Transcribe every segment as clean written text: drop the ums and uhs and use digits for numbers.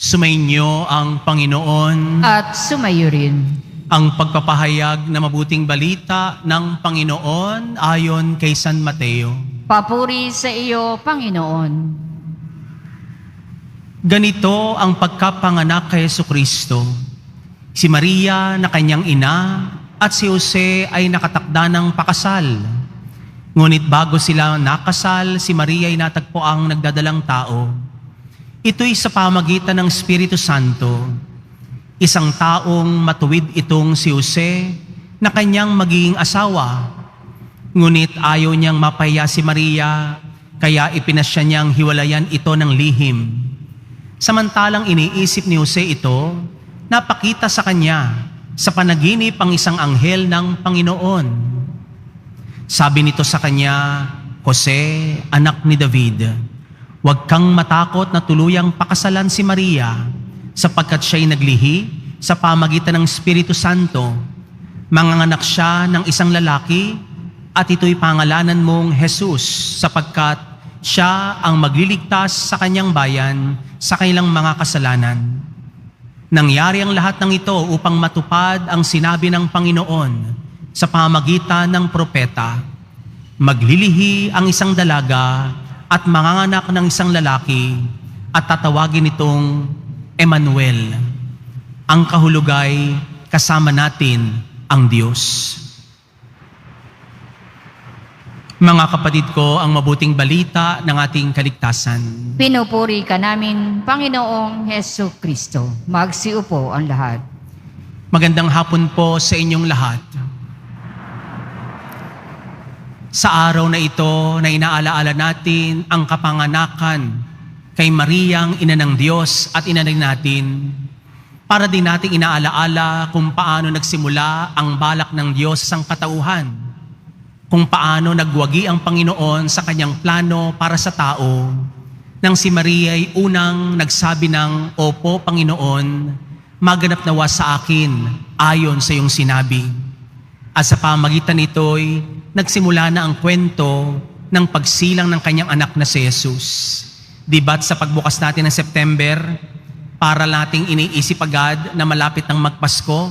Sumainyo ang Panginoon. At sumayo rin. Ang pagpapahayag na mabuting balita ng Panginoon ayon kay San Mateo. Papuri sa iyo, Panginoon. Ganito ang pagkapanganak kay Jesucristo. Si Maria na kanyang ina at si Jose ay nakatakda ng pakasal. Ngunit bago sila nakasal, si Maria ay natagpo ang nagdadalang tao. Ito'y sa pamagitan ng Espiritu Santo. Isang taong matuwid itong si Jose na kanyang magiging asawa. Ngunit ayaw niyang mapahiya si Maria, kaya ipinasya niyang hiwalayan ito ng lihim. Samantalang iniisip ni Jose ito, napakita sa kanya sa panaginip ang isang anghel ng Panginoon. Sabi nito sa kanya, "Jose, anak ni David, huwag kang matakot na tuluyang pakasalan si Maria, sapagkat siya'y naglihi sa pamagitan ng Espiritu Santo. Manganganak siya ng isang lalaki, at ito'y pangalanan mong Jesus, sapagkat siya ang magliligtas sa kanyang bayan sa kanilang mga kasalanan." Nangyari ang lahat ng ito upang matupad ang sinabi ng Panginoon sa pamagitan ng propeta. Maglilihi ang isang dalaga at manganganak ng isang lalaki, at tatawagin itong Emmanuel. Ang kahulugay, kasama natin ang Diyos. Mga kapatid ko, ang mabuting balita ng ating kaligtasan. Pinupuri ka namin, Panginoong Hesu Kristo. Magsiupo ang lahat. Magandang hapon po sa inyong lahat. Sa araw na ito na inaalaala natin ang kapanganakan kay Mariang ina ng Diyos at ina ng natin, para din nating inaalaala kung paano nagsimula ang balak ng Diyos sa katauhan, kung paano nagwagi ang Panginoon sa kanyang plano para sa tao, nang si Maria ay unang nagsabi ng, "Opo, Panginoon, maganap nawa sa akin ayon sa iyong sinabi." At sa pamagitan nito'y nagsimula na ang kwento ng pagsilang ng kanyang anak na si Jesus. Diba't sa pagbukas natin ng September, para nating iniisip agad na malapit ng magpasko,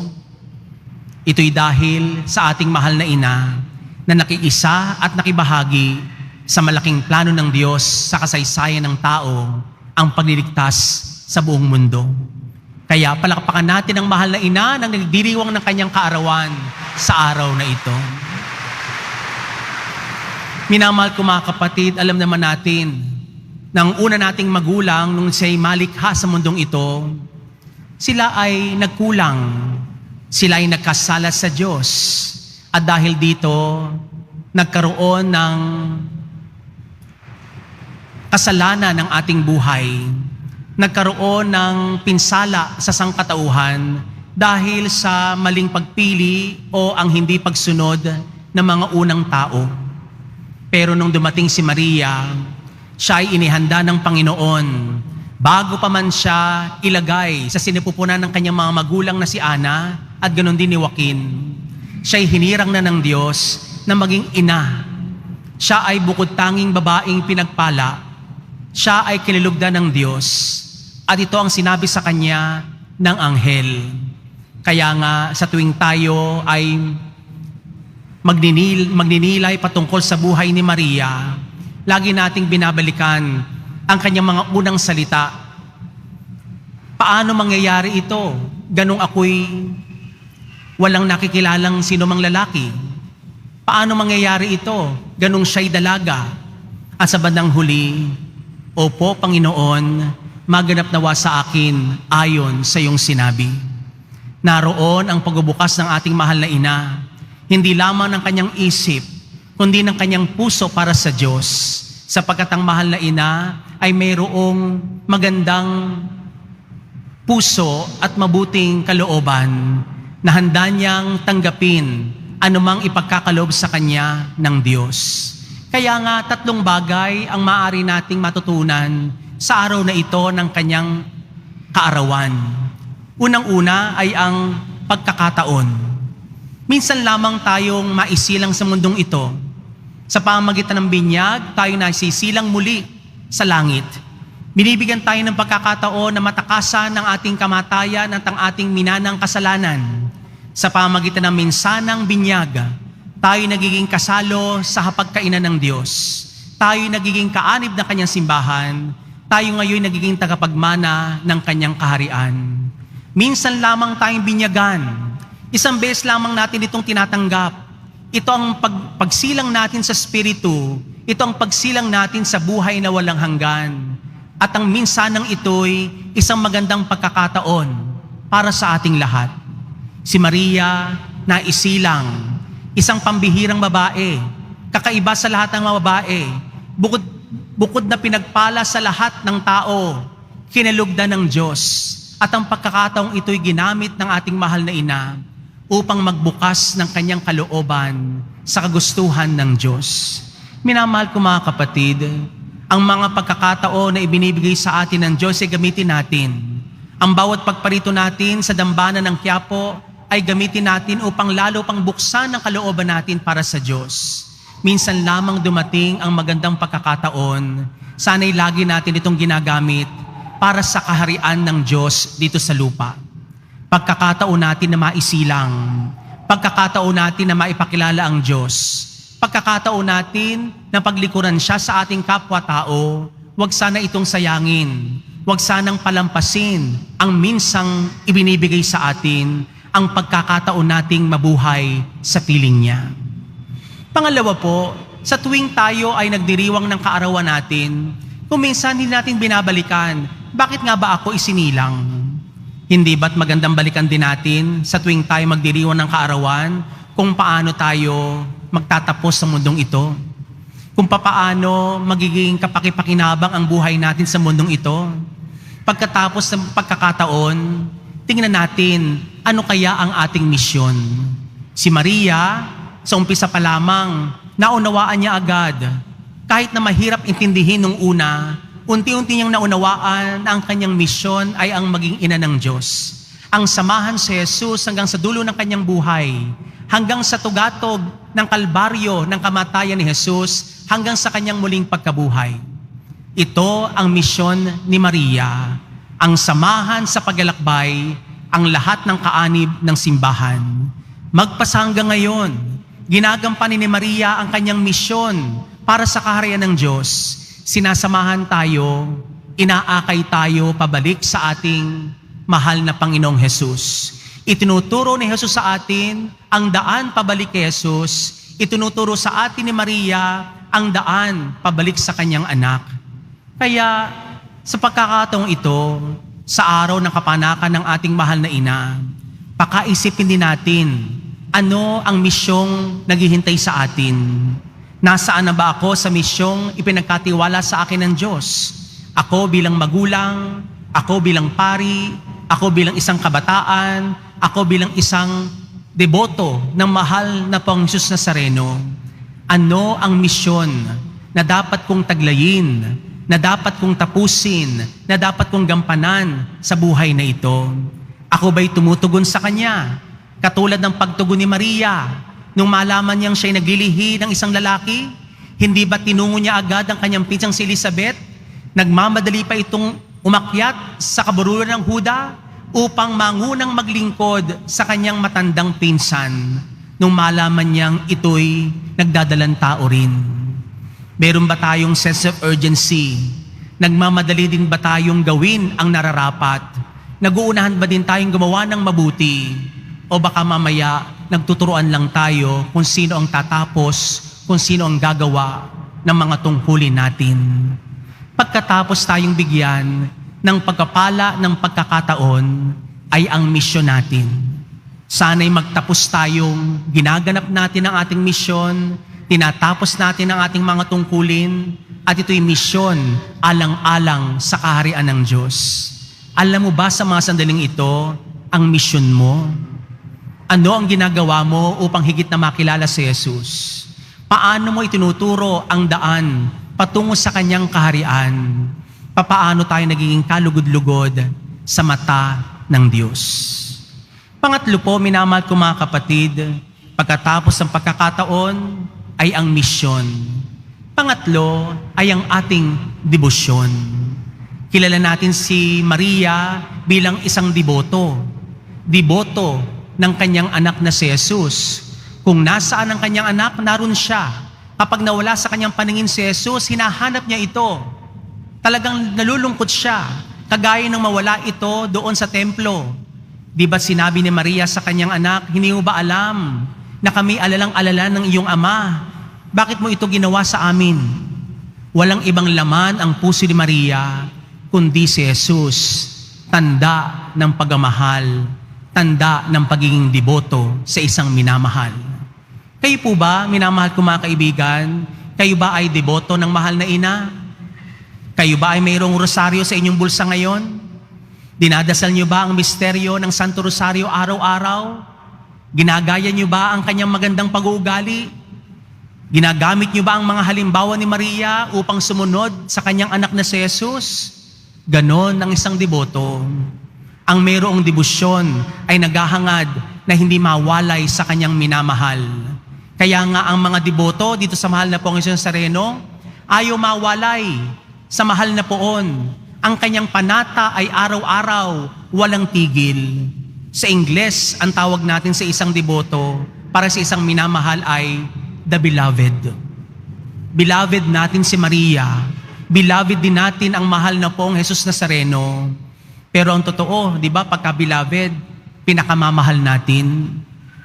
ito'y dahil sa ating mahal na ina na nakiisa at nakibahagi sa malaking plano ng Diyos sa kasaysayan ng tao, ang pagliligtas sa buong mundo. Kaya palakpakan natin ang mahal na ina nang nagdiriwang ng kanyang kaarawan sa araw na ito. Minamahal ko mga kapatid, alam naman natin na ang una nating magulang nung siya'y malikha sa mundong ito, sila ay nagkulang, sila ay nagkasala sa Diyos. At dahil dito, nagkaroon ng kasalanan ng ating buhay. Nagkaroon ng pinsala sa sangkatauhan dahil sa maling pagpili o ang hindi pagsunod ng mga unang tao. Pero nung dumating si Maria, siya ay inihanda ng Panginoon. Bago pa man siya ilagay sa sinipupunan ng kanyang mga magulang na si Ana at ganon din ni Joaquin, siya'y hinirang na ng Diyos na maging ina. Siya ay bukod tanging babaeng pinagpala. Siya ay kinilugdan ng Diyos. At ito ang sinabi sa kanya ng anghel. Kaya nga sa tuwing tayo ay magninilay patungkol sa buhay ni Maria, lagi nating binabalikan ang kanyang mga unang salita. Paano mangyayari ito? Ganong ako'y walang nakikilalang sino mang lalaki. Paano mangyayari ito? Ganong siya'y dalaga. At sa bandang huli, "Opo, Panginoon, maganap nawa sa akin ayon sa iyong sinabi." Naroon ang pagbubukas ng ating mahal na ina, hindi lamang ng kanyang isip, kundi ng kanyang puso para sa Diyos, sapagkat ang mahal na ina ay mayroong magandang puso at mabuting kalooban na handa niyang tanggapin anumang ipagkakaloob sa kanya ng Diyos. Kaya nga, 3 bagay ang maaari nating matutunan sa araw na ito ng kanyang kaarawan. Unang-una ay ang pagkakataon. Minsan lamang tayong maisilang sa mundong ito. Sa pamamagitan ng binyag, tayo nasisilang muli sa langit. Binibigyan tayo ng pagkakataon na matakasan ng ating kamatayan at ang ating minanang kasalanan. Sa pamagitan ng minsanang binyag, tayo nagiging kasalo sa hapagkainan ng Diyos. Tayo nagiging kaanib ng kanyang simbahan. Tayo ngayon nagiging tagapagmana ng kanyang kaharian. Minsan lamang tayong binyagan. Isang beses lamang natin itong tinatanggap. Ito ang pagsilang natin sa Espiritu. Ito ang pagsilang natin sa buhay na walang hanggan. At ang minsanang ito'y isang magandang pagkakataon para sa ating lahat. Si Maria na isilang, isang pambihirang babae, kakaiba sa lahat ng mga babae, bukod na pinagpala sa lahat ng tao, kinalugdan ng Diyos. At ang pagkakataong ito'y ginamit ng ating mahal na ina upang magbukas ng kanyang kalooban sa kagustuhan ng Diyos. Minamahal ko mga kapatid, ang mga pagkakataon na ibinibigay sa atin ng Diyos ay gamitin natin. Ang bawat pagparito natin sa dambana ng Quiapo ay gamitin natin upang lalo pang buksan ang kalooban natin para sa Diyos. Minsan lamang dumating ang magandang pagkakataon. Sana'y lagi natin itong ginagamit para sa kaharian ng Diyos dito sa lupa. Pagkakataon natin na maisilang. Pagkakataon natin na maipakilala ang Diyos. Pagkakataon natin na paglikuran siya sa ating kapwa-tao, huwag sana itong sayangin. Huwag sanang palampasin ang minsang ibinibigay sa atin ang pagkakataon nating mabuhay sa piling niya. Pangalawa po, sa tuwing tayo ay nagdiriwang ng kaarawan natin, kung minsan hindi natin binabalikan, bakit nga ba ako isinilang? Hindi ba't magandang balikan din natin sa tuwing tayo magdiriwang ng kaarawan kung paano tayo magtatapos sa mundong ito? Kung paano magiging kapakipakinabang ang buhay natin sa mundong ito? Pagkatapos ng pagkakataon, tingnan natin ano kaya ang ating misyon. Si Maria, sa umpisa pa lamang, naunawaan niya agad. Kahit na mahirap intindihin nung una, unti-unti niyang naunawaan na ang kanyang misyon ay ang maging ina ng Diyos. Ang samahan si Jesus hanggang sa dulo ng kanyang buhay, hanggang sa tugatog ng kalbaryo ng kamatayan ni Jesus, hanggang sa kanyang muling pagkabuhay. Ito ang misyon ni Maria, ang samahan sa paglalakbay, ang lahat ng kaanib ng simbahan. Magpasa hanggang ngayon, ginagampanin ni Maria ang kanyang misyon para sa kaharian ng Diyos. Sinasamahan tayo, inaakay tayo pabalik sa ating mahal na Panginoong Jesus. Itinuturo ni Jesus sa atin ang daan pabalik kay Jesus. Itinuturo sa atin ni Maria ang daan pabalik sa kanyang anak. Kaya sa pagkakataong ito, sa araw ng kapanakan ng ating mahal na ina, pakaisipin din natin, ano ang misyong naghihintay sa atin? Nasaan na ba ako sa misyong ipinagkatiwala sa akin ng Diyos? Ako bilang magulang, ako bilang pari, ako bilang isang kabataan, ako bilang isang deboto ng mahal na Panginoong Jesus Nazareno. Ano ang misyon na dapat kong taglayin, na dapat kong tapusin, na dapat kong gampanan sa buhay na ito? Ako ba'y tumutugon sa Kanya? Katulad ng pagtugon ni Maria, nung malaman niyang siya'y naglilihi ng isang lalaki, hindi ba tinungo niya agad ang kanyang pinsang si Elizabeth? Nagmamadali pa itong umakyat sa kaburulan ng Huda upang mangunang maglingkod sa kanyang matandang pinsan nung malaman niyang ito'y nagdadalang tao rin. Meron ba tayong sense of urgency? Nagmamadali din ba tayong gawin ang nararapat? Naguunahan ba din tayong gumawa ng mabuti? O baka mamaya nagtuturuan lang tayo kung sino ang tatapos, kung sino ang gagawa ng mga tungkulin natin? Pagkatapos tayong bigyan ng pagkapala ng pagkakataon ay ang misyon natin. Sana'y magtapos tayong ginaganap natin ang ating misyon, tinatapos natin ang ating mga tungkulin, at ito'y misyon alang-alang sa kaharian ng Diyos. Alam mo ba sa mga sandaling ito ang misyon mo? Ano ang ginagawa mo upang higit na makilala si Jesus? Paano mo itinuturo ang daan patungo sa kanyang kaharian? Papaano tayo nagiging kalugod-lugod sa mata ng Diyos? Pangatlo po, minamahal ko mga kapatid, pagkatapos ng pagkakataon ay ang misyon. Pangatlo ay ang ating debosyon. Kilala natin si Maria bilang isang deboto. Deboto ng kanyang anak na si Jesus. Kung nasaan ang kanyang anak, naroon siya. Kapag nawala sa kanyang paningin si Jesus, hinahanap niya ito. Talagang nalulungkot siya, kagaya ng mawala ito doon sa templo. Di ba sinabi ni Maria sa kanyang anak, hindi mo ba alam na kami alalang-alala ng iyong ama? Bakit mo ito ginawa sa amin? Walang ibang laman ang puso ni Maria, kundi si Jesus. Tanda ng pagmamahal, tanda ng pagiging deboto sa isang minamahal. Kayo po ba, minamahal ko mga kaibigan, kayo ba ay deboto ng mahal na ina? Kayo ba ay mayroong rosaryo sa inyong bulsa ngayon? Dinadasal niyo ba ang misteryo ng Santo Rosario araw-araw? Ginagaya niyo ba ang kanyang magandang pag-uugali? Ginagamit niyo ba ang mga halimbawa ni Maria upang sumunod sa kanyang anak na si Jesus? Ganon ang isang deboto. Ang mayroong debosyon ay naghahangad na hindi mawalay sa kanyang minamahal. Kaya nga ang mga deboto dito sa mahal na Poong Hesus Nazareno, ayaw mawalay sa mahal na poon. Ang kanyang panata ay araw-araw, walang tigil. Sa Ingles, ang tawag natin sa isang deboto para sa isang minamahal ay the beloved. Beloved natin si Maria. Beloved din natin ang mahal na Poong Hesus Nazareno. Pero ang totoo, di ba, pagka beloved, pinakamamahal natin.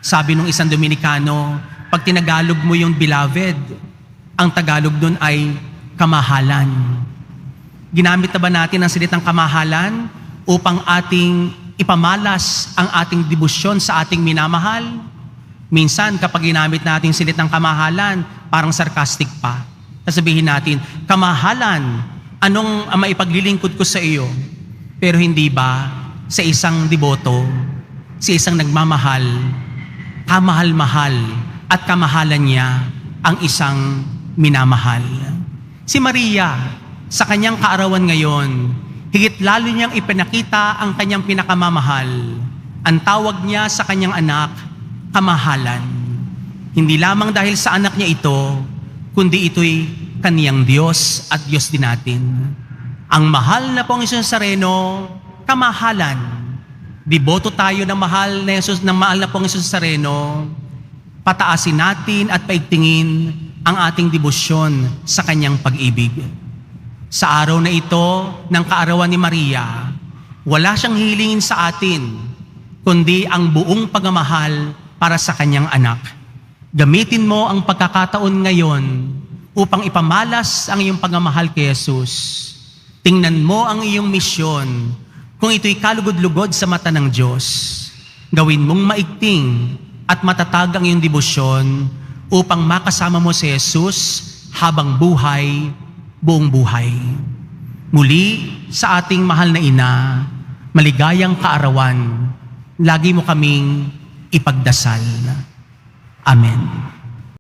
Sabi nung isang Dominikano, pag tinagalog mo yung beloved, ang Tagalog dun ay kamahalan. Ginamit na ba natin ang salitang kamahalan upang ating ipamalas ang ating debosyon sa ating minamahal? Minsan, kapag ginamit natin salitang kamahalan, parang sarcastic pa. Sasabihin natin, kamahalan, anong maipaglilingkod ko sa iyo? Pero hindi ba sa isang deboto, sa isang nagmamahal, kamahal-mahal at kamahalan niya ang isang minamahal? Si Maria, sa kanyang kaarawan ngayon, higit lalo niyang ipinakita ang kanyang pinakamamahal. Ang tawag niya sa kanyang anak, kamahalan. Hindi lamang dahil sa anak niya ito, kundi ito'y kaniyang Diyos at Diyos din natin. Ang mahal na Poong Hesus Nazareno, kamahalan. Deboto tayo ng mahal na Poong Hesus Nazareno, pataasin natin at paigtingin ang ating debosyon sa kanyang pag-ibig. Sa araw na ito ng kaarawan ni Maria, wala siyang hilingin sa atin, kundi ang buong pagmamahal para sa kanyang anak. Gamitin mo ang pagkakataon ngayon upang ipamalas ang iyong pagmamahal kay Jesus. Tingnan mo ang iyong misyon kung ito'y kalugod-lugod sa mata ng Diyos. Gawin mong maigting at matatag ang iyong debosyon upang makasama mo si Jesus habang buhay, buong buhay. Muli, sa ating mahal na ina, maligayang kaarawan, lagi mo kaming ipagdasal. Amen.